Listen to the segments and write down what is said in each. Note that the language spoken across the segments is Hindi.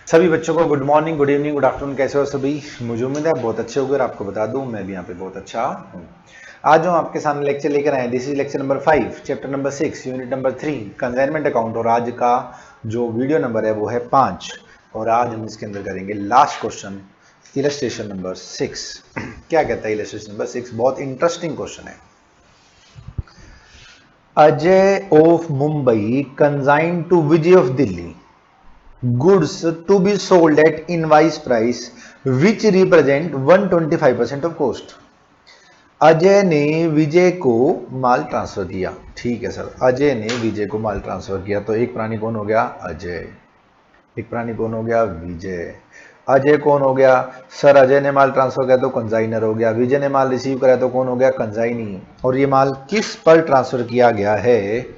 सभी बच्चों को good morning, good evening, good afternoon. कैसे हो सभी? मुझे उम्मीद है बहुत अच्छे होंगे और आपको बता दूं मैं भी यहाँ पे बहुत अच्छा हूँ। आज हम आपके सामने लेक्चर लेकर आए। This is lecture number 5, chapter number 6, unit number 3, consignment account. और आज का जो वीडियो नंबर है वो है 5। और आज हम इसके अंदर करेंगे लास्ट क्वेश्चन, इलस्ट्रेशन नंबर 6। क्या कहता है इलस्ट्रेशन नंबर 6? बहुत इंटरेस्टिंग क्वेश्चन है। Ajay of Mumbai consign to Vijay of Delhi goods to be sold at invoice price which represent 125% of cost। Ajay ने विजय को माल ट्रांसफर किया। ठीक है सर, अजय ने विजय को माल ट्रांसफर किया। तो एक प्राणी कौन हो गया? अजय। एक प्राणी कौन हो गया? विजय। अजय कौन हो गया सर? अजय ने माल ट्रांसफर किया तो कंसाइनर हो गया। विजय ने माल रिसीव करा तो कौन हो गया? कंसाइनी। और ये माल किस पर ट्रांसफर किया गया है?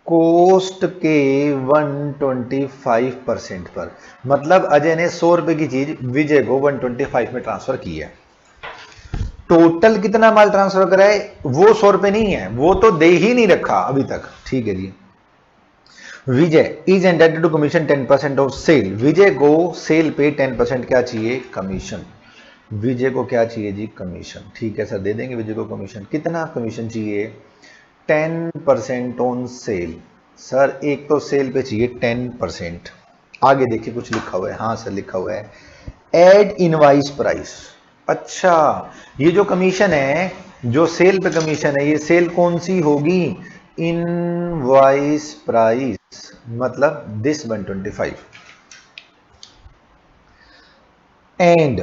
कोस्ट के 125% पर। मतलब अजय ने 100 रुपए की चीज विजय को 125 में ट्रांसफर की है। टोटल कितना माल ट्रांसफर करा है? वो 100 रुपए नहीं है, वो तो दे ही नहीं रखा अभी तक। ठीक है जी। Vijay is entitled to commission 10% of sale. Vijay को सेल पे 10% क्या चाहिए? कमीशन। विजय को क्या चाहिए जी? कमीशन। ठीक है सर, दे देंगे विजय को कमीशन। कितना कमीशन चाहिए? 10% ऑन सेल। सर एक तो सेल पे चाहिए 10%। आगे देखिए कुछ लिखा हुआ है। हाँ सर, लिखा हुआ है एड इनवाइस प्राइस। अच्छा, ये जो कमीशन है, जो सेल पे कमीशन है, ये सेल कौन सी होगी? इनवाइस प्राइस, मतलब this 125 and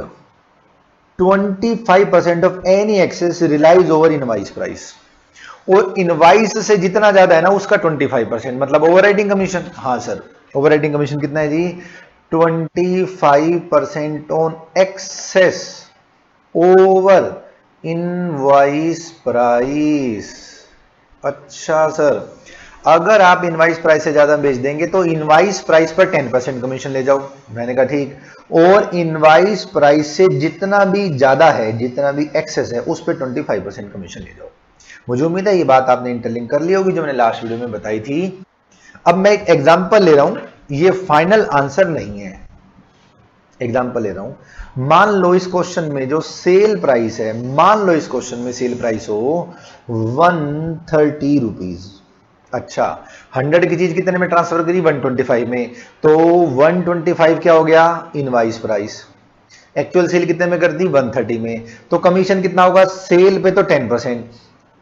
25% of any excess realise over invoice price. और इनवाइस से जितना ज्यादा है ना उसका 25%, मतलब ओवरराइडिंग कमीशन। हाँ सर, ओवरराइडिंग कमीशन कितना है जी? 25% on excess over invoice price. अच्छा सर, अगर आप इनवाइस प्राइस से ज्यादा बेच देंगे तो इनवाइस प्राइस पर 10% कमीशन ले जाओ। मैंने कहा ठीक। और इनवाइस प्राइस से जितना भी ज्यादा है, जितना भी एक्सेस है, उस पर 25% कमीशन ले जाओ। मुझे उम्मीद है ये बात आपने इंटरलिंक कर ली होगी जो मैंने लास्ट वीडियो में बताई थी। अब मैं एक एग्जांपल ले रहा हूं, ये फाइनल आंसर नहीं है। एग्जांपल ले रहा हूं। मान लो इस क्वेश्चन में जो सेल प्राइस है, मान लो इस क्वेश्चन में सेल प्राइस हो 130 रुपीज। अच्छा, 100 की चीज कितने में ट्रांसफर करी? 125 में। तो 125 क्या हो गया? Invoice price. एक्चुअल सेल कितने में कर दी? 130 में। तो कमीशन कितना होगा? सेल पे तो 10%,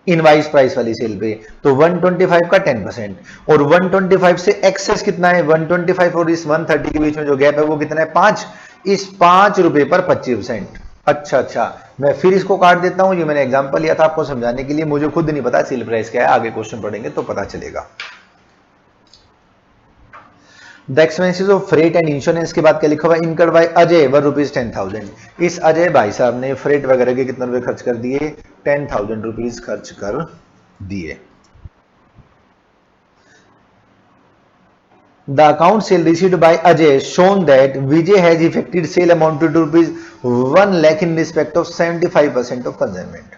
इनवाइस प्राइस वाली सेल पे तो 125 का 10%। और 125 से एक्सेस कितना है? 125 और इस 130 के बीच में जो गैप है वो कितना है? 5। इस 5 रुपए पर 25%। अच्छा, मैं फिर इसको काट देता हूं। ये मैंने एग्जांपल लिया था आपको समझाने के लिए, मुझे खुद नहीं पता सेल प्राइस क्या है। आगे क्वेश्चन पढ़ेंगे तो पता चलेगा। The expenses of freight and insurance के बाद क्या लिखा हुआ है? Incurred by Ajay were rupees 10,000। इस अजय भाई साहब ने फ्रेट वगैरह के कितने रुपए खर्च कर दिए? 10,000 रुपीज खर्च कर दिए। The account sale received by Ajay shown that Vijay has effected sale amounted to rupees 1 lakh in respect of 75% of consignment।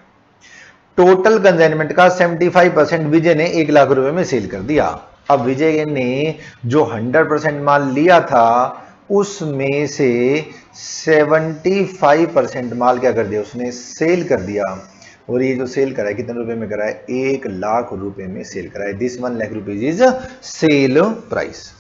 Total consignment का 75% विजय ने 1 लाख रुपए में सेल कर दिया। अब विजय ने जो 100% माल लिया था उसमें से 75% माल क्या कर दिया? उसने सेल कर दिया। और ये जो सेल करा है कितने रुपए में करा है? 1 लाख रुपए में सेल करा है। दिस 1 लाख rupees is sale price.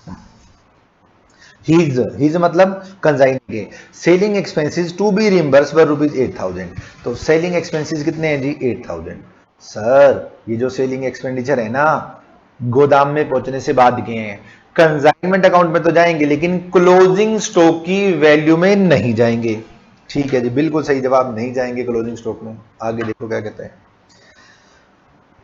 His मतलब कंसाइन के। Selling expenses to be reimbursed rupees 8,000। तो सेलिंग एक्सपेंसेस कितने हैं जी? 8,000। सर ये जो सेलिंग एक्सपेंडिचर है ना, गोदाम में पहुंचने से बाद के हैं। कंसाइनमेंट अकाउंट में तो जाएंगे लेकिन क्लोजिंग स्टॉक की वैल्यू में नहीं जाएंगे। ठीक है जी, बिल्कुल सही जवाब, नहीं जाएंगे क्लोजिंग स्टॉक में। आगे देखो क्या कहता है।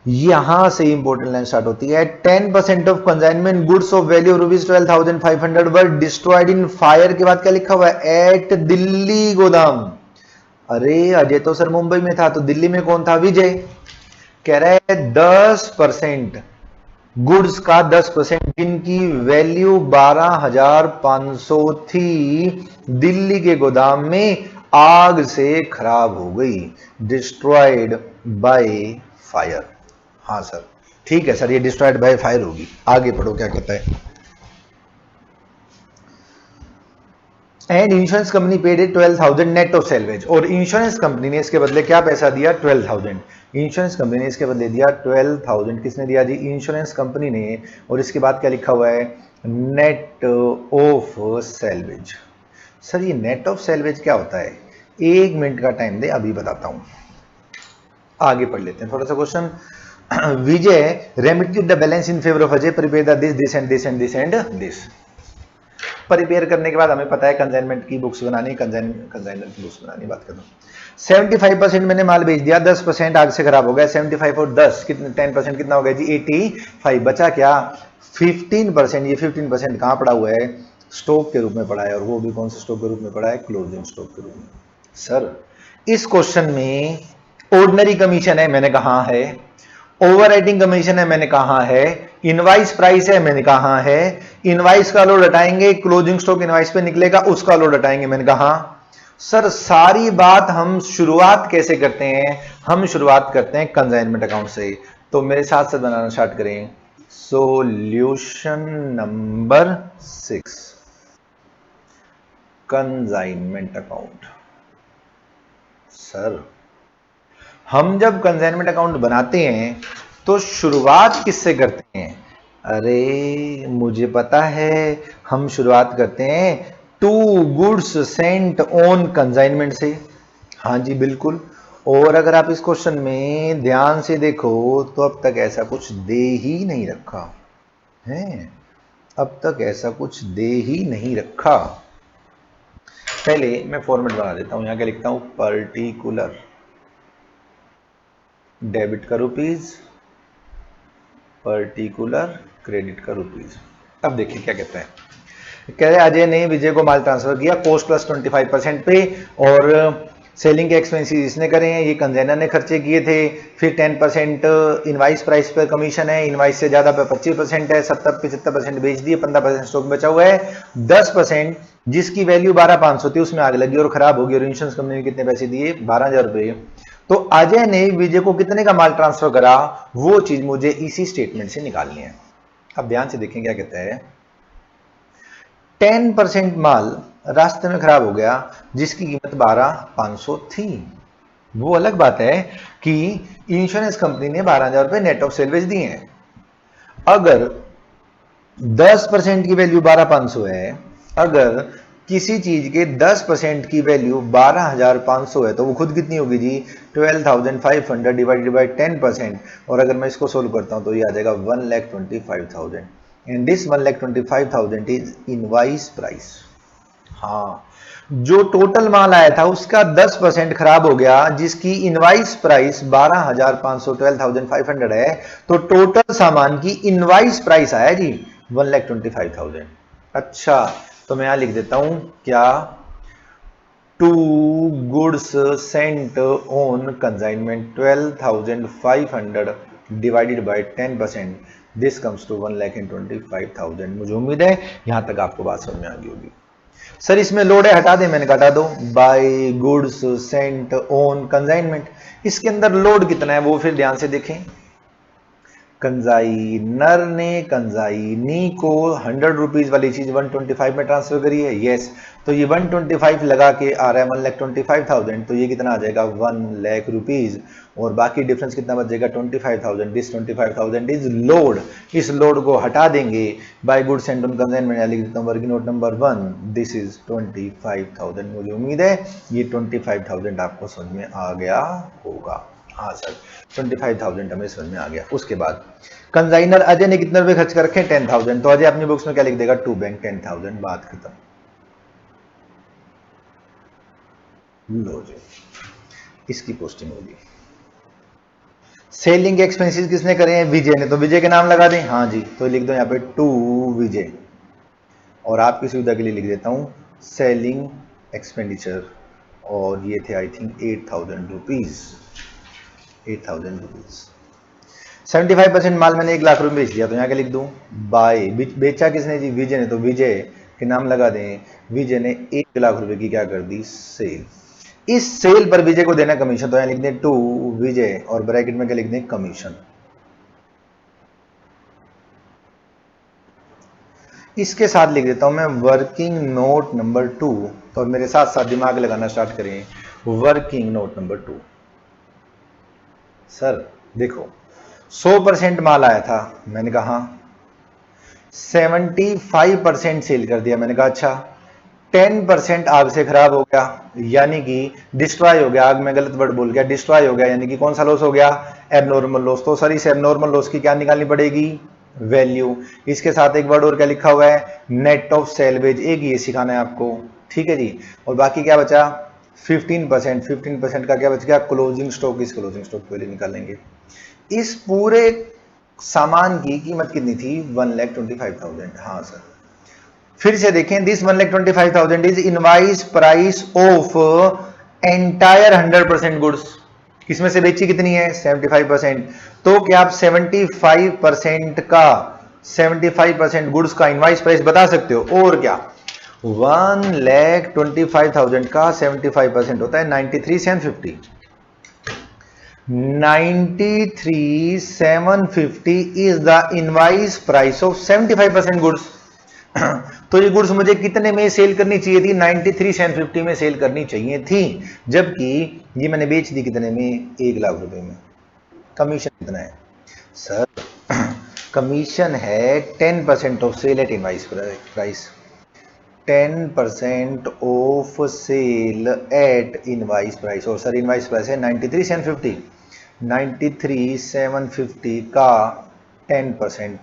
यहां से इंपॉर्टेंट लाइन स्टार्ट होती है। 10% of consignment goods of value rupees 12,500 were destroyed in fire. के बाद क्या लिखा हुआ है? एट दिल्ली गोदाम। अरे अजय तो सर मुंबई में था, तो दिल्ली में कौन था? विजय। कह रहा है 10% गुड्स का 10%, जिनकी वैल्यू 12,500 थी, दिल्ली के गोदाम में आग से खराब हो गई। Destroyed by fire. हाँ सर, ठीक है सर, ये डिस्ट्रॉयड बाय फायर होगी। आगे पढ़ो क्या कहता है। And insurance company paid 12,000 net of salvage, और इंश्योरेंस कंपनी ने इसके बदले क्या पैसा दिया? 12,000। इंश्योरेंस कंपनी ने इसके बदले दिया 12,000। किसने दिया जी? इंश्योरेंस कंपनी ने। और इसके बाद क्या लिखा हुआ है? Net of salvage. सर ये नेट ऑफ सेल्वेज क्या होता है? 1 मिनट का टाइम दे, अभी बताता हूं। आगे पढ़ लेते हैं थोड़ा सा question. Vijay remitted the balance in favour of Ajay, prepare the this this and this and this and this. Prepare करने के बाद हमें पता है कंसाइनमेंट की बुक्स बनानी, कंसाइनमेंट की बुक्स बनानी। बात करूं 75% मैंने माल बेच दिया, 10% आग से खराब हो गया। 75 और 10 कितने? 10% कितना हो गया जी? 85। बचा क्या? 15%। ये 15% कहां पड़ा हुआ है? स्टॉक के रूप में पड़ा है। और वो भी कौन से स्टॉक के रूप में पड़ा है? क्लोजिंग स्टॉक के रूप में। सर इस क्वेश्चन में ऑर्डिनरी कमीशन है, मैंने कहा है। ओवर राइटिंग कमीशन है, मैंने कहा है। इनवाइस प्राइस है, मैंने कहा है। इनवाइस का लोड हटाएंगे, क्लोजिंग स्टॉक इनवाइस पे निकलेगा, उसका लोड हटाएंगे, मैंने कहा। सर सारी बात हम शुरुआत कैसे करते हैं? हम शुरुआत करते हैं कंसाइनमेंट अकाउंट से। तो मेरे साथ साथ बनाना स्टार्ट करें। Solution number 6, consignment account. Sir हम जब कंसाइनमेंट अकाउंट बनाते हैं तो शुरुआत किससे करते हैं? अरे मुझे पता है, हम शुरुआत करते हैं to goods sent on consignment से। हाँ जी बिल्कुल। और अगर आप इस क्वेश्चन में ध्यान से देखो तो अब तक ऐसा कुछ दे ही नहीं रखा है। अब तक ऐसा कुछ दे ही नहीं रखा। पहले मैं फॉर्मेट बना देता हूं। यहां क्या लिखता हूं? पर्टिकुलर डेबिट का रुपीज, पर्टिकुलर क्रेडिट का रुपीज। अब देखिए क्या कहता है। कह रहे अजय ने विजय को माल ट्रांसफर किया कॉस्ट प्लस 25% पे, और सेलिंग के एक्सपेंसेस इसने करे हैं, ये कंजेनर ने खर्चे किए थे। फिर 10% इनवाइस प्राइस पर कमीशन है, इनवाइस से ज्यादा पे 25% है। 70-75% बेच दिए, 15% स्टॉक बचा हुआ है। 10% जिसकी वैल्यू 12,500 थी उसमें आग लगी और खराब हो गई, और इंश्योरेंस कंपनी ने कितने पैसे दिए? 12,000 रुपए। तो अजय ने विजय को कितने का माल ट्रांसफर करा, वो चीज मुझे इसी स्टेटमेंट से निकालनी है। अब ध्यान से देखें क्या कहता है। 10% माल रास्ते में खराब हो गया जिसकी कीमत 12,500 थी। वो अलग बात है कि इंश्योरेंस कंपनी ने 12,000 रुपए नेट ऑफ सेल्वेज दिए हैं। अगर 10% की वैल्यू 12,500 है, अगर किसी चीज के 10% की वैल्यू 12,500 है तो वो खुद कितनी होगी जी? 12,500 डिवाइडेड बाई 10%। और अगर मैं इसको सोल्व करता हूं तो ये आ जाएगा 1,25,000। And this 1,25,000 is invoice price. हाँ, जो टोटल माल आया था उसका 10% खराब हो गया जिसकी इनवाइस प्राइस 12,500 12,500 है। तो टोटल सामान की इनवाइस प्राइस आया जी 1,25,000। अच्छा, तो मैं यहां लिख देता हूं क्या? To goods sent on consignment 12,500 divided by 10%, this comes to 1,25,000। मुझे उम्मीद है यहां तक आपको बात समझ में आ गई होगी। सर इसमें लोड है, हटा दे, मैंने हटा दो। By goods sent on consignment, इसके अंदर लोड कितना है वो फिर ध्यान से देखें। कंजाइनर ने कंजाइनी को 100 रुपीज वाली चीज 125 में ट्रांसफर करी है। यस, तो ये 125 लगा के आ रहा है 1,25,000। तो ये कितना आ जाएगा? 1,00,000 रुपीज। और बाकी डिफरेंस कितना बच जाएगा? 25,000। This 25,000 is load. इस लोड को हटा देंगे by good sent on consignment, लिख देता हूं working note number 1, this is 25,000। मुझे उम्मीद है ये 25,000 आपको समझ में आ गया होगा। हाँ सर, 25,000 हमें समझ में आ गया। उसके बाद कंसाइनर अजय ने कितने रुपए खर्च कर रखे? 10,000। तो अजय अपनी बुक्स में क्या लिख देगा? To bank 10,000। बात खत्म। लो जी, इसकी पोस्टिंग होगी। सेलिंग एक्सपेंसेस किसने करे हैं? विजय ने। तो विजय के नाम लगा दें। हाँ जी, तो लिख दो यहाँ पे टू विजय, और आपकी सुविधा के लिए लिख देता हूं सेलिंग एक्सपेंडिचर, और ये थे आई थिंक 8,000 रुपीज। 8,000 रुपीज। 75% माल मैंने 1,00,000 रुपए बेच दिया, तो यहाँ क्या लिख दूं? बाय, बेचा किसने जी? विजय ने। तो विजय के नाम लगा दें। विजय ने 1,00,000 रुपए की क्या कर दी? सेल। इस सेल पर विजय को देना कमीशन, तो यहाँ लिख दें टू विजय, और ब्रैकेट में क्या लिख दें? कमीशन। इसके साथ लिख देता हूं मैं वर्किंग नोट नंबर 2, तो मेरे साथ साथ दिमाग लगाना स्टार्ट करें। वर्किंग नोट नंबर 2, सर देखो 100% माल आया था, मैंने कहा 75% सेल कर दिया, मैंने कहा अच्छा 10% आग से खराब हो गया, यानी कि डिस्ट्रॉय हो गया, आग में गलत वर्ड बोल गया, डिस्ट्रॉय हो गया, यानी कि कौन सा लॉस हो गया, एबनॉर्मल लॉस। तो सर इस एबनॉर्मल लॉस की क्या निकालनी पड़ेगी, वैल्यू। इसके साथ एक वर्ड और क्या लिखा हुआ है, नेट ऑफ सेल्वेज, एक ये सिखाना है आपको, ठीक है जी। और बाकी क्या बचा 15% का क्या बच गया, क्लोजिंग स्टॉक। इस क्लोजिंग स्टॉक की वैल्यू निकालेंगे। इस पूरे सामान की कीमत कितनी थी, 1,25,000। हाँ सर, फिर से देखें, this 1,25,000 is invoice price of entire 100% goods. किसमें से बेची कितनी है, 75%। तो क्या आप 75% गुड्स का इनवाइस प्राइस बता सकते हो, और क्या 1,25,000 का 75% होता है 93,750। 93,750 is the invoice price of 75% goods. तो ये गुड्स मुझे कितने में सेल करनी चाहिए थी, 93,750 में सेल करनी चाहिए थी, जबकि ये मैंने बेच दी कितने में, 1,00,000 रुपए में। कमीशन कितना है सर, कमीशन है 10% of sale at invoice price. 10% of sale at invoice price, और सर इनवाइस प्राइस है 93,750। 93,750 का 10%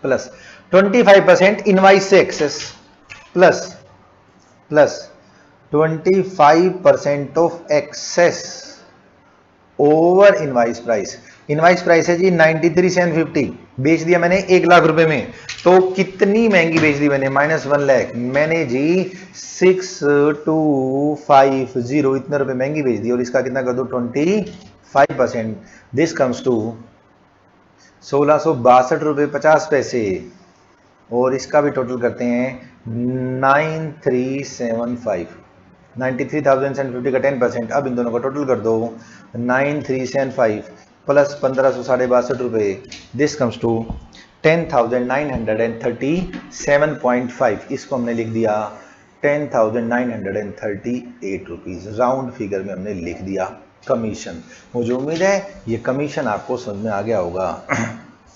प्लस 25% इनवाइस से excess, plus 25% of excess over invoice price. Invoice price है जी 93,750, बेच दिया मैंने 1,00,000 रुपए में। तो कितनी महंगी बेच दी मैंने, -1 लाख। मैंने जी 6,250 इतने रुपए महंगी बेच दी, और इसका कितना कर दो 25%। दिस कम्स टू 1,662 रुपए 50 पैसे, और इसका भी टोटल करते हैं 93,750। 93,750 का 10%, अब इन दोनों का टोटल कर दो 93,750 प्लस 1,562 रुपए, दिस कम्स टू 10,937.5। इसको हमने लिख दिया 10,938 रुपीज, राउंड फिगर में हमने लिख दिया कमीशन। मुझे उम्मीद है ये कमीशन आपको समझ में आ गया होगा।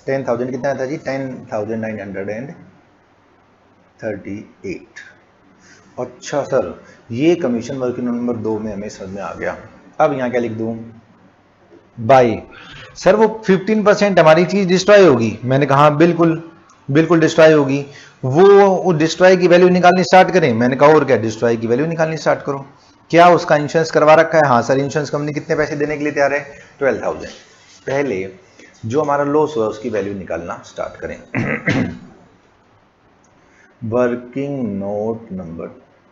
10,000 कितना था जी, 10,938। अच्छा सर, ये कमीशन वर्किंग नंबर 2 में हमें समझ में आ गया। अब यहां क्या लिख दूं, बाई। सर वो 15% हमारी चीज डिस्ट्रॉय होगी, मैंने कहा बिल्कुल बिल्कुल डिस्ट्रॉय होगी। वो डिस्ट्रॉय की वैल्यू निकालनी स्टार्ट करें, मैंने कहा और क्या, डिस्ट्रॉय की वैल्यू निकालनी स्टार्ट करो। क्या उसका इंश्योरेंस करवा रखा है, हाँ सर इंश्योरेंस कंपनी कितने पैसे देने के लिए तैयार है, 12,000। पहले जो हमारा लॉस हुआ उसकी वैल्यू निकालना स्टार्ट करें। Working note number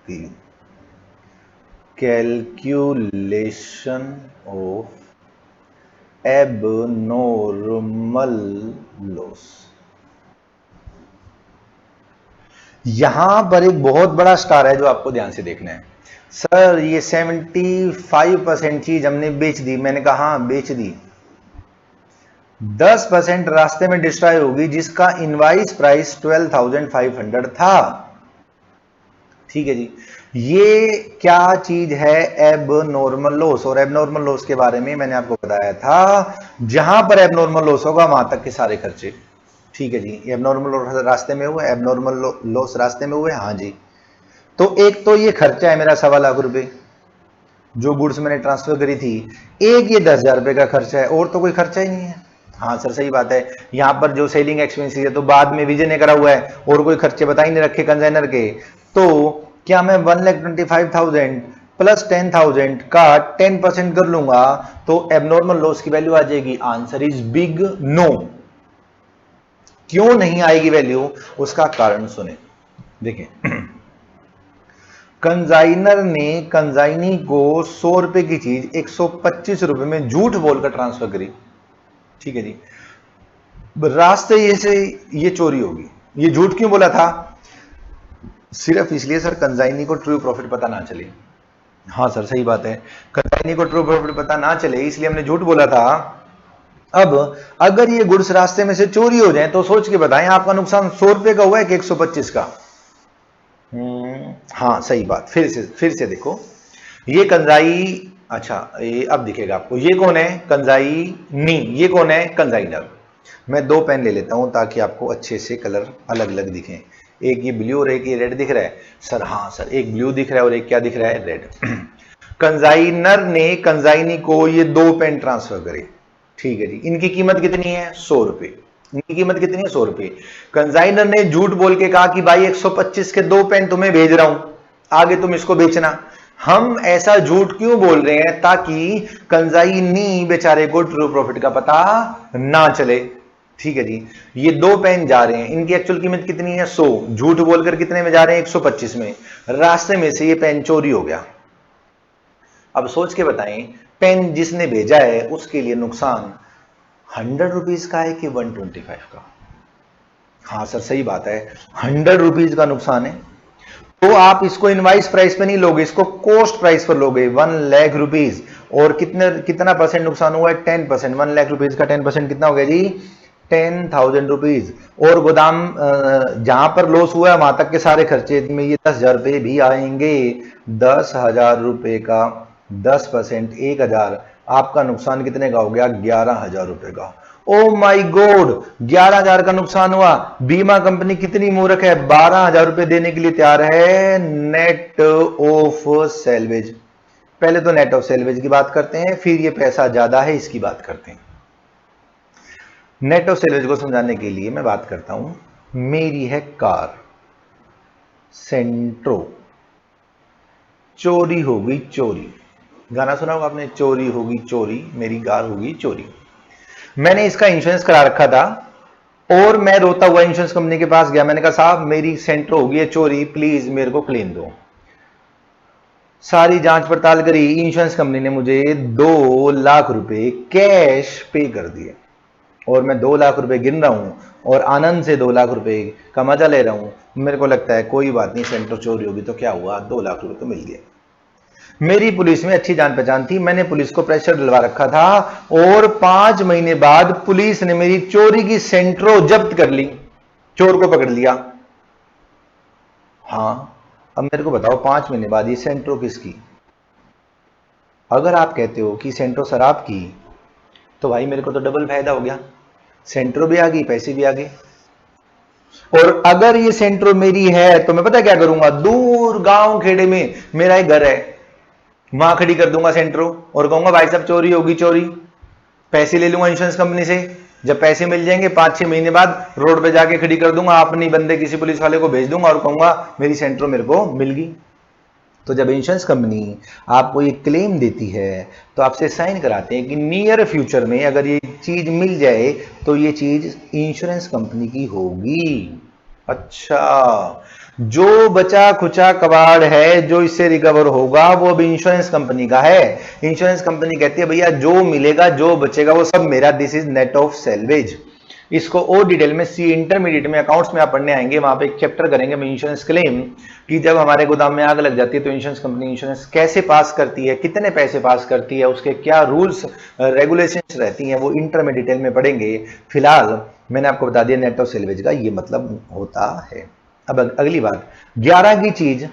3, calculation of abnormal loss. यहां पर एक बहुत बड़ा स्टार है जो आपको ध्यान से देखना है। सर ये 75% चीज हमने बेच दी, मैंने कहा हाँ बेच दी। 10% रास्ते में डिस्ट्रॉय होगी, जिसका इनवाइस प्राइस 12,500 था, ठीक है जी। ये क्या चीज है, एबनॉर्मल लॉस। और एबनॉर्मल लॉस के बारे में मैंने आपको बताया था, जहां पर एबनॉर्मल लॉस होगा वहां तक के सारे खर्चे, ठीक है जी। एबनॉर्मल रास्ते में हुए, एबनॉर्मल लॉस रास्ते में हुए, हाँ जी। तो एक तो ये खर्चा है मेरा 1,15,00,000 रुपए, जो गुड्स मैंने ट्रांसफर करी थी। एक ये 10,000 रुपए का खर्चा है, और तो कोई खर्चा ही नहीं है। हाँ सर सही बात है, यहां पर जो सेलिंग एक्सपेंसेस है तो बाद में विजय ने करा हुआ है, और कोई खर्चे बता ही नहीं रखे कंजाइनर के। तो क्या मैं 1,25,000 प्लस 10,000 का 10% कर लूंगा तो एबनॉर्मल लॉस की वैल्यू आ जाएगी? Answer is big no. क्यों नहीं आएगी वैल्यू, उसका कारण सुने। देखिए, कंजाइनर ने कंजाइनी को 100 रुपए की चीज 125 रुपए में झूठ बोलकर ट्रांसफर करी, ठीक है जी। रास्ते ये से ये चोरी होगी। ये झूठ क्यों बोला था, सिर्फ इसलिए सर कंजाइनी को ट्रू प्रॉफिट पता ना चले। हाँ सर सही बात है, कंजाइनी को ट्रू प्रॉफिट पता ना चले इसलिए हमने झूठ बोला था अब अगर ये गुड्स रास्ते में से चोरी हो जाए तो सोच के बताएं आपका नुकसान 100 रुपए का हुआ है कि 125 का। हाँ सही बात। फिर से देखो, ये कंजाई, अच्छा ये अब दिखेगा आपको, ये कौन है कंजाई नी, ये कौन है कंजाइनर। मैं दो पेन ले लेता हूं ताकि आपको अच्छे से कलर अलग अलग दिखें। एक ये ब्लू और एक ये रेड दिख रहा है सर। हाँ सर, एक ब्लू दिख रहा है और एक क्या दिख रहा है, रेड। कंजाइनर ने कंजाइनी को ये दो पेन ट्रांसफर करे, ठीक है जी। इनकी कीमत कितनी है, 100 रुपए। इनकी कीमत कितनी है, 100 रुपए। कंजाइनर ने झूठ बोल के कहा कि भाई 125 के दो पेन तुम्हें भेज रहा हूं, आगे तुम इसको बेचना। हम ऐसा झूठ क्यों बोल रहे हैं, ताकि कंजाइनी बेचारे को ट्रू प्रॉफिट का पता ना चले, ठीक है जी। ये दो पेन जा रहे हैं, इनकी एक्चुअल कीमत कितनी है, 100। झूठ बोलकर कितने में जा रहे हैं, 125 में। रास्ते में से ये पेन चोरी हो गया। अब सोच के बताएं, पेन जिसने भेजा है उसके लिए नुकसान 100 रुपीज का है कि 125 का। हाँ सर सही बात है, 100 रुपीज का नुकसान है। तो आप इसको इनवाइस प्राइस पे नहीं लोगे, इसको कॉस्ट प्राइस पर लोगे, 1 लाख रुपीज। और कितना परसेंट नुकसान हुआ है, 10%। 1 लाख रुपीज का 10% कितना हो गया जी, 10,000 रुपीज। और गोदाम जहां पर लॉस हुआ है वहां तक के सारे खर्चे में ये 10,000 रुपए भी आएंगे। 10,000 रुपए का 10%, 1,000। आपका नुकसान कितने का हो गया, 11,000 रुपए का। ओ माय गॉड, 11,000 का नुकसान हुआ। बीमा कंपनी कितनी मूर्ख है, 12,000 रुपए देने के लिए तैयार है। नेट ऑफ सेल्वेज, पहले तो नेट ऑफ सेल्वेज की बात करते हैं, फिर ये पैसा ज्यादा है इसकी बात करते हैं। नेट ऑफ सेल्वेज को समझाने के लिए मैं बात करता हूं, मेरी है कार सेंट्रो, चोरी हो गई चोरी। गाना सुना होगा आपने, चोरी होगी चोरी, मेरी कार होगी चोरी। मैंने इसका इंश्योरेंस करा रखा था और मैं रोता हुआ इंश्योरेंस कंपनी के पास गया। मैंने कहा साहब मेरी सेंट्रो हो गई है चोरी, प्लीज मेरे को क्लेम दो। सारी जांच पड़ताल करी, इंश्योरेंस कंपनी ने मुझे 2 लाख रुपए कैश पे कर दिए। और मैं 2 लाख रुपए गिन रहा हूं और आनंद से 2 लाख रुपए का मजा ले रहा हूं। मेरे को लगता है कोई बात नहीं, सेंट्रो चोरी होगी तो क्या हुआ, 2 लाख रुपए तो मिल गए। मेरी पुलिस में अच्छी जान पहचान थी, मैंने पुलिस को प्रेशर दिलवा रखा था और 5 महीने बाद पुलिस ने मेरी चोरी की सेंट्रो जब्त कर ली, चोर को पकड़ लिया। हाँ अब मेरे को बताओ, 5 महीने बाद ये सेंट्रो किसकी? अगर आप कहते हो कि सेंट्रो शराब की, तो भाई मेरे को तो डबल फायदा हो गया, सेंट्रो भी आ गई, पैसे भी आ गए। और अगर ये सेंट्रो मेरी है तो मैं पता क्या करूंगा, दूर गांव खेड़े में मेरा एक घर है, वहां खड़ी कर दूंगा सेंट्रो और कहूंगा भाई साहब चोरी होगी चोरी, पैसे ले लूंगा इंश्योरेंस कंपनी से। जब पैसे मिल जाएंगे 5-6 महीने बाद रोड पे जाके खड़ी कर दूंगा, अपनी बंदे किसी पुलिस वाले को भेज दूंगा और कहूंगा मेरी सेंट्रो मेरे को मिल गई। तो जब इंश्योरेंस कंपनी आपको ये क्लेम देती है तो आपसे साइन कराते हैं कि नियर फ्यूचर में अगर ये चीज मिल जाए तो ये चीज इंश्योरेंस कंपनी की होगी। अच्छा, जो बचा खुचा कबाड़ है जो इससे रिकवर होगा वो अब इंश्योरेंस कंपनी का है। इंश्योरेंस कंपनी कहती है भैया जो मिलेगा जो बचेगा वो सब मेरा, this is net of salvage. इसको और डिटेल में सी इंटरमीडिएट में अकाउंट्स में आप पढ़ने आएंगे, वहां पे एक चैप्टर करेंगे हम इंश्योरेंस क्लेम, कि जब हमारे गोदाम में आग लग जाती है तो इंश्योरेंस कंपनी इंश्योरेंस कैसे पास करती है, कितने पैसे पास करती है, उसके क्या रूल्स रेगुलेशंस रहती हैं, वो इंटर में डिटेल में पढ़ेंगे। फिलहाल मैंने आपको बता दिया नेट ऑफ सेल्वेज का ये मतलब होता है। अब अगली बात, 11 की चीज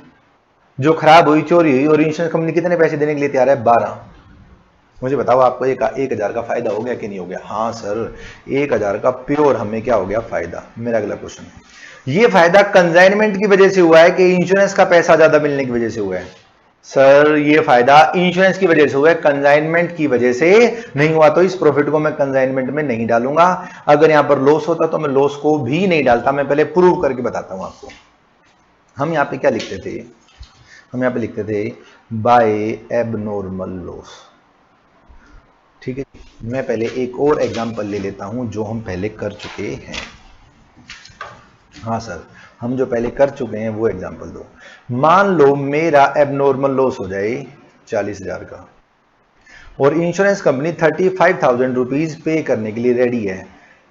जो खराब हुई, चोरी हुई, और इंश्योरेंस कंपनी कितने पैसे देने के लिए तैयार है, 12। मुझे बताओ आपको 1,000 का फायदा हो गया कि नहीं हो गया? हाँ सर, 1,000 का प्योर हमें क्या हो गया, फायदा। मेरा अगला क्वेश्चन, ये फायदा कंसाइनमेंट की वजह से हुआ है कि इंश्योरेंस का पैसा ज्यादा मिलने की वजह से हुआ है? सर ये फायदा इंश्योरेंस की वजह से हुआ है, कंसाइनमेंट की वजह से नहीं हुआ। तो इस प्रॉफिट को मैं कंसाइनमेंट में नहीं डालूंगा। अगर यहां पर लॉस होता तो मैं लॉस को भी नहीं डालता। मैं पहले प्रूव करके बताता हूं आपको। हम यहां पे क्या लिखते थे, हम यहां पे लिखते थे बाय एबनॉर्मल लॉस, ठीक है। मैं पहले एक और एग्जांपल ले लेता हूं जो हम पहले कर चुके हैं। हाँ सर, हम जो पहले कर चुके हैं वो एग्जांपल दो। मान लो मेरा एबनॉर्मल लॉस हो जाए 40,000 का और इंश्योरेंस कंपनी 35,000 रुपीज पे करने के लिए रेडी है।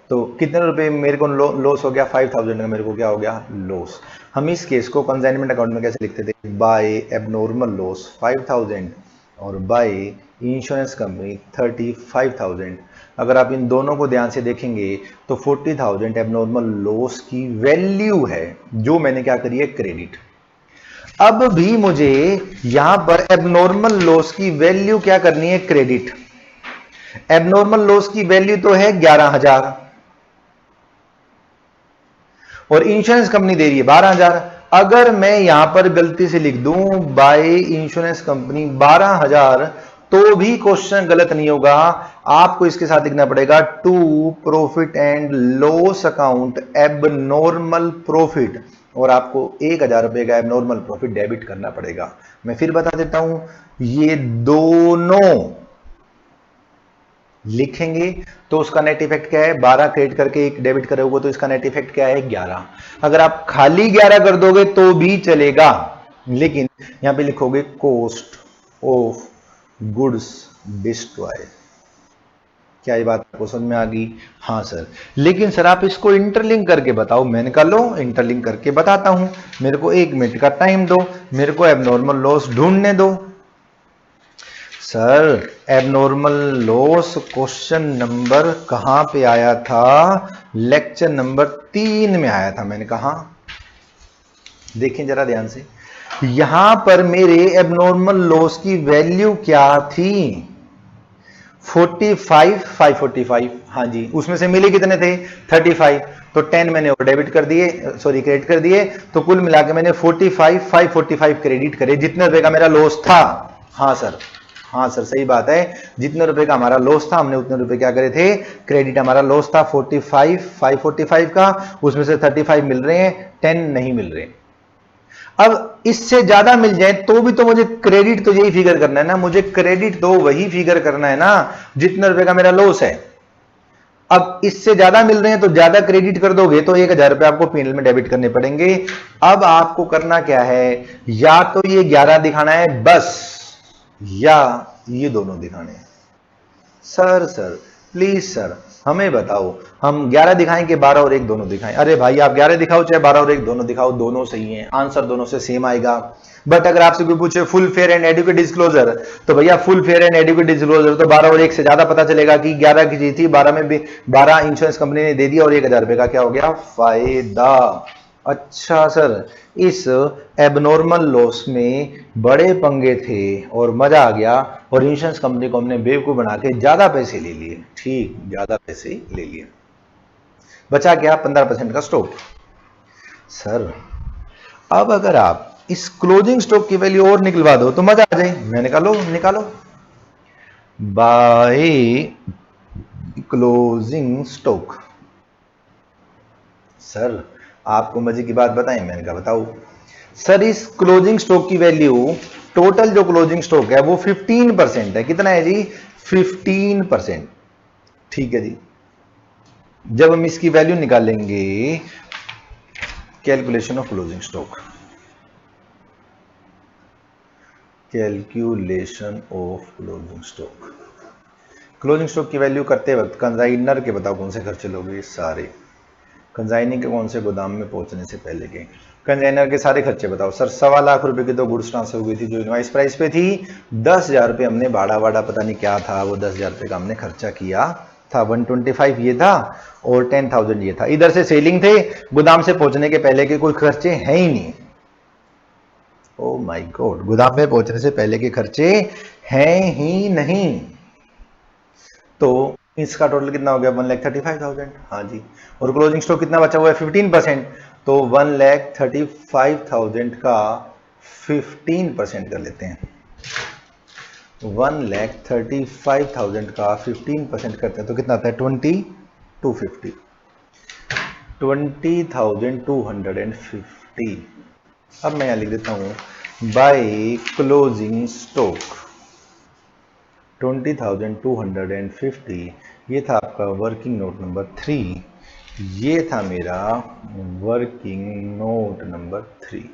तो कितने रुपए मेरे को लॉस हो गया, 5,000 का मेरे को क्या हो गया, लॉस। हम इस केस को कंसाइनमेंट अकाउंट में कैसे लिखते थे, बाय एबनॉर्मल लॉस 5,000 और बाय इंश्योरेंस कंपनी 35,000। अगर आप इन दोनों को ध्यान से देखेंगे तो 40,000 एबनॉर्मल लॉस की वैल्यू है, जो मैंने क्या करी है, क्रेडिट। अब भी मुझे यहां पर एबनॉर्मल लॉस की वैल्यू क्या करनी है, क्रेडिट। एबनॉर्मल लॉस की वैल्यू तो है 11,000 और इंश्योरेंस कंपनी दे रही है 12,000। अगर मैं यहां पर गलती से लिख दूं बाय इंश्योरेंस कंपनी 12,000 तो भी क्वेश्चन गलत नहीं होगा। आपको इसके साथ लिखना पड़ेगा to profit and loss account abnormal profit, और आपको 1,000 रुपए का एबनॉर्मल प्रॉफिट डेबिट करना पड़ेगा। मैं फिर बता देता हूं, ये दोनों लिखेंगे तो उसका नेट इफेक्ट क्या है, 12 क्रेडिट करके एक डेबिट करोगे तो इसका नेट इफेक्ट क्या है, 11। अगर आप खाली 11 कर दोगे तो भी चलेगा, लेकिन यहां पे लिखोगे कॉस्ट ऑफ गुड्स डिस्ट्रॉय। क्या ये बात आपको समझ में आ गई? हाँ सर, लेकिन सर आप इसको इंटरलिंक करके बताओ। मैंने कहा लो इंटरलिंक करके बताता हूं, मेरे को 1 मिनट का टाइम दो, मेरे को एबनॉर्मल लॉस ढूंढने दो। Sir abnormal loss question number कहां पे आया था, लेक्चर नंबर 3 में आया था। मैंने कहा देखें जरा ध्यान से, यहां पर मेरे एबनॉर्मल लॉस की वैल्यू क्या थी, 45 545। हाँ जी, उसमें से मिले कितने थे, 35, तो 10 मैंने और डेबिट कर दिए, सॉरी क्रेडिट कर दिए, तो कुल मिला के मैंने 45 545 क्रेडिट करे। जितने रुपए का मेरा लॉस था, हाँ सर, हाँ सर सही बात है, जितने रुपए का हमारा लॉस था हमने उतने रुपए क्या करे थे, क्रेडिट। हमारा लॉस था 45 545 का, उसमें से 35 मिल रहे हैं, 10 नहीं मिल रहे। अब इससे ज्यादा मिल जाए तो भी तो मुझे क्रेडिट तो यही फिगर करना है ना, मुझे क्रेडिट तो वही फिगर करना है ना जितने रुपए का मेरा लॉस है। अब इससे ज्यादा मिल रहे हैं तो ज्यादा क्रेडिट कर दोगे तो 1,000 रुपए आपको पीएनएल में डेबिट करने पड़ेंगे। अब आपको करना क्या है, या तो ये 11 दिखाना है बस, या ये दोनों दिखाने हैं। सर प्लीज सर हमें बताओ, हम 11 दिखाएं कि 12 और 1 दोनों दिखाएं? अरे भाई आप 11 दिखाओ चाहे 12 और 1 दोनों दिखाओ, दोनों सही हैं, आंसर दोनों से सेम आएगा। बट अगर आपसे कोई पूछे full fair and adequate disclosure, तो भैया full fair and adequate disclosure तो 12 और 1 से ज्यादा पता चलेगा कि 11 की चीज थी, 12 में भी 12 इंश्योरेंस कंपनी ने दे दिया और 1,000 रुपए का क्या हो गया, फायदा। अच्छा सर, इस एबनॉर्मल लॉस में बड़े पंगे थे और मजा आ गया, और इंश्योरेंस कंपनी को हमने बेवकूफ बना के ज्यादा पैसे ले लिए। ठीक, ज्यादा पैसे ले लिए, बचा क्या 15% का स्टॉक। सर अब अगर आप इस क्लोजिंग स्टॉक की वैल्यू और निकलवा दो तो मजा आ जाए। मैंने कहा लो निकालो, बाय क्लोजिंग स्टॉक। सर आपको मजे की बात बताएं, मैंने कहा बताओ। सर इस क्लोजिंग स्टॉक की वैल्यू, टोटल जो क्लोजिंग स्टॉक है वो 15% है। कितना है जी, 15%। ठीक है जी, जब हम इसकी वैल्यू निकालेंगे, calculation of closing stock, calculation of closing stock. Closing stock की वैल्यू करते वक्त कंजाइनर के बताओ कौन से खर्चे लोगे, सारे कंजाइनिंग के कौन से गोदाम में पहुंचने से पहले के कंजाइनर के सारे खर्चे बताओ। सर 1.25 लाख रुपए की तो गुड्स ट्रांसफर हुई थी जो इनवाइस प्राइस पे थी, 10,000 रुपए हमने भाड़ा वाड़ा पता नहीं क्या था, वो 10,000 रुपए का हमने खर्चा किया था। 125 ये था और 10,000 ये था। इधर से सेलिंग थे, गोदाम से पहुंचने के पहले के कोई खर्चे हैं ही नहीं। ओ माय गॉड, गोदाम में पहुंचने से पहले के खर्चे हैं ही नहीं। तो इसका टोटल कितना हो गया, 1,35,000। हाँ जी, और क्लोजिंग स्टॉक कितना बचा हुआ है, 15%, तो 1,35,000 का 15% कर लेते हैं। 1,35,000 का 15% करते हैं तो कितना आता है, 20,250, 20,250। अब मैं यहां लिख देता हूं बाय क्लोजिंग स्टॉक 20,250। ये था आपका वर्किंग नोट नंबर 3, ये था मेरा वर्किंग नोट नंबर 3।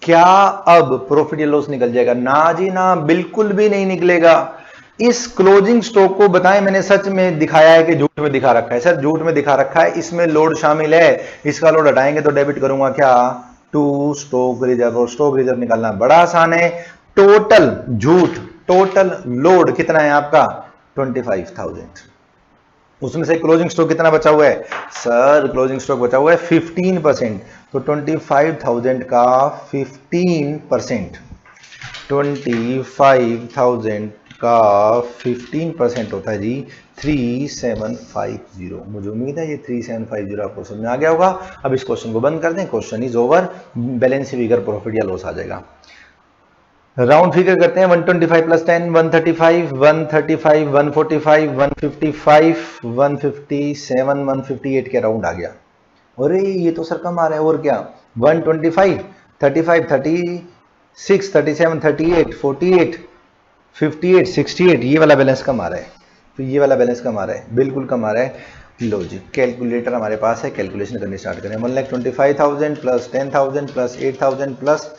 क्या अब प्रॉफिट या लॉस निकल जाएगा? ना जी ना, बिल्कुल भी नहीं निकलेगा। इस क्लोजिंग स्टॉक को बताएं मैंने सच में दिखाया है कि झूठ में दिखा रखा है? सर झूठ में दिखा रखा है, इसमें लोड शामिल है। इसका लोड हटाएंगे तो डेबिट करूंगा क्या, टू स्टॉक रिजर्व, और स्टॉक रिजर्व निकालना बड़ा आसान है। टोटल झूठ टोटल लोड कितना है आपका 25,000, उसमें से क्लोजिंग स्टॉक कितना बचा हुआ है सर, क्लोजिंग स्टॉक बचा हुआ है 15%, तो 25,000 का 15%, 25,000 का 15% होता है जी 3750। मुझे उम्मीद है ये 3750 आपको समझ में आ गया होगा। अब इस क्वेश्चन को बंद कर दें, question is over, balance figure profit या लॉस आ जाएगा। राउंड फिगर करते हैं, 125 प्लस 10 135, 135 145 155 157 158 के राउंड आ गया। अरे ये तो सर कम आ रहा है, और क्या 125 35 36 37 38 48 58 68, ये वाला बैलेंस कम आ रहा है, तो ये वाला बैलेंस कम आ रहा है, बिल्कुल कम आ रहा है। लो जी कैलकुलेटर हमारे पास है, कैलकुलेशन करनी स्टार्ट करें। 1,25,000 plus 10,000 plus 8,000 plus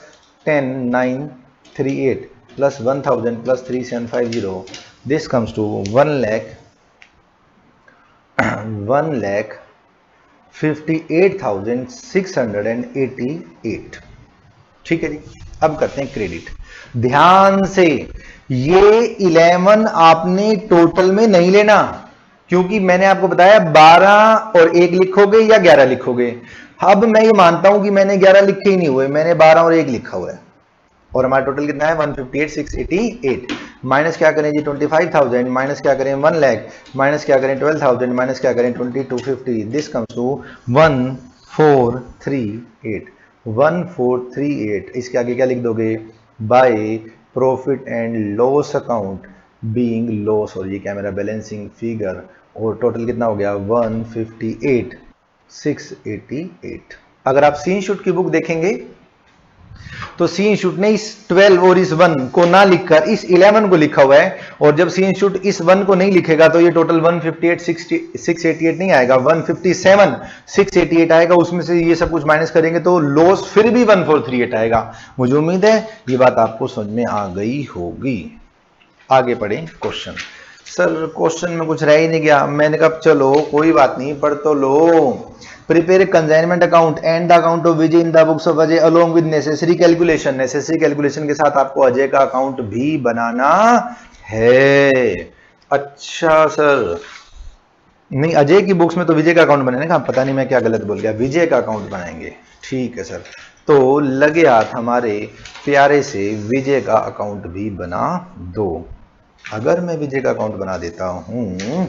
10,938 plus 1,000 plus 3,750. This comes to 1,58,688। ठीक है जी, अब करते हैं क्रेडिट। ध्यान से ये 11 आपने टोटल में नहीं लेना, क्योंकि मैंने आपको बताया 12 और 1 लिखोगे या 11 लिखोगे। अब मैं ये मानता हूं कि मैंने 11 लिखे ही नहीं हुए, मैंने 12 और 1 लिखा हुआ है, और हमारा टोटल कितना है 158,688। माइनस क्या करें जी 25,000, माइनस क्या करें 1 लाख, माइनस क्या करें 12,000, माइनस क्या करें 2250। This comes to 1438। 1438 इसके आगे क्या लिख दोगे, by profit and loss account being loss, और ये क्या मेरा बैलेंसिंग फिगर, और टोटल कितना हो गया 158,688। अगर आप सीन शूट की बुक देखेंगे तो सीन शूट ने इस 12 और इस 1 को ना लिखकर इस 11 को लिखा हुआ है, और जब सीन शूट इस 1 को नहीं लिखेगा तो ये टोटल 158,688 नहीं आएगा, 157,688 आएगा। उसमें से ये सब कुछ माइनस करेंगे तो लॉस फिर भी 1438 आएगा। मुझे उम्मीद है ये बात आपको समझ में आ गई होगी। आगे पढ़े क्वेश्चन। सर क्वेश्चन में कुछ रह ही नहीं गया, मैंने कहा चलो कोई बात नहीं, पढ़ तो लो। Prepare consignment account and the account of Vijay in the books of Ajay along with necessary calculation. Necessary calculation के साथ आपको अजय का अकाउंट भी बनाना है। अच्छा सर, नहीं अजय की बुक्स में तो विजय का अकाउंट बनेगा, कहा पता नहीं मैं क्या गलत बोल गया, विजय का अकाउंट बनाएंगे। ठीक है सर, तो लगे हाथ हमारे प्यारे से विजय का अकाउंट भी बना दो। अगर मैं विजय का अकाउंट बना देता हूं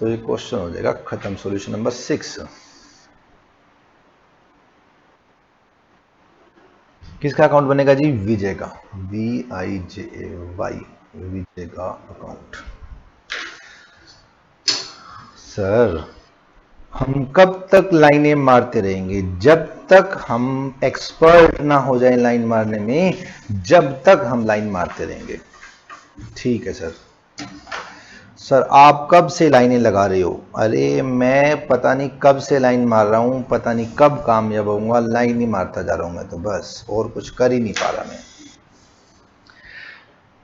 तो ये क्वेश्चन हो जाएगा खत्म। सॉल्यूशन नंबर 6, किसका अकाउंट बनेगा जी, विजय का, VIJAY, विजय का अकाउंट। सर हम कब तक लाइनें मारते रहेंगे, जब तक हम एक्सपर्ट ना हो जाए लाइन मारने में, जब तक हम लाइन मारते रहेंगे। ठीक है सर। सर आप कब से लाइनें लगा रहे हो, अरे मैं पता नहीं कब से लाइन मार रहा हूं, पता नहीं कब कामयाब होऊंगा, लाइन ही मारता जा रहा हूं मैं तो, बस और कुछ कर ही नहीं पा रहा मैं।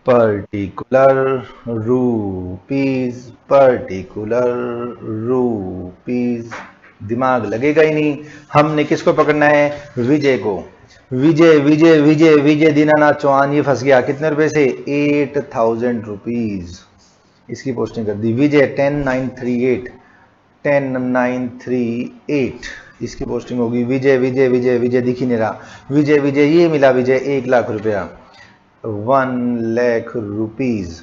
पर्टिकुलर रूपीज, पर्टिकुलर रूपीज, दिमाग लगेगा ही नहीं। हमने किसको पकड़ना है, विजय को। विजय विजय विजय विजय दीनानाथ चौहान, ये फंस गया कितने रुपए से, 8,000 रुपीज। इसकी पोस्टिंग कर दी विजय 10,938, 10,938 इसकी पोस्टिंग होगी। विजय विजय विजय विजय दिख ही नहीं रहा, विजय विजय ये मिला विजय 1,00,000 रुपया, 1,00,000 रुपीज।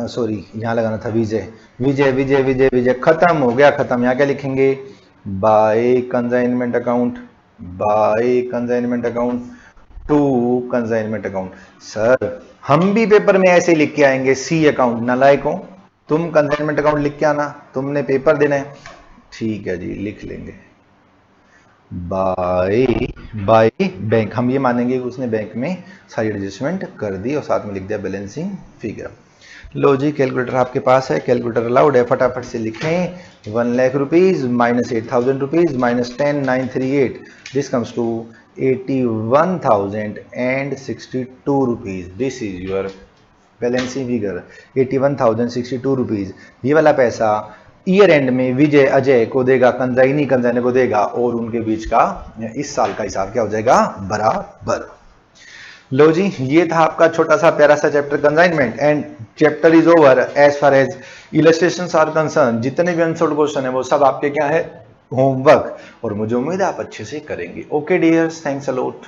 सॉरी यहां लगाना था विजय, विजय विजय विजय विजय, खत्म हो गया, खत्म। यहां क्या लिखेंगे, by consignment account, by consignment account to consignment account. Sir हम भी पेपर में ऐसे लिख के आएंगे, सी अकाउंट, नालायकों, तुम कंसाइनमेंट अकाउंट लिख के आना, तुमने पेपर देना है। ठीक है जी, लिख लेंगे बाय, बाय बैंक, हम ये मानेंगे कि उसने बैंक में सारी एडजस्टमेंट कर दी और साथ में लिख दिया बैलेंसिंग फिगर। लो जी कैलकुलेटर आपके पास है, कैलकुलेटर अलाउड है, फटाफट से लिखें 1,00,000 rupees minus 8,000 rupees minus 10,938, this comes to 81,062 rupees. This is your balancing figure 81,062 rupees. ये वाला पैसा ईयर एंड में विजय अजय को देगा, कंजाइनी कंजाइने को देगा, और उनके बीच का इस साल का हिसाब क्या हो जाएगा, बराबर। लो जी, ये था आपका छोटा सा प्यारा सा chapter consignment and chapter is over as far as illustrations are concerned. जितने भी अनसोल्ड क्वेश्चन है वो सब आपके क्या है, होमवर्क, और मुझे उम्मीद है आप अच्छे से करेंगे। Okay dears, thanks a lot.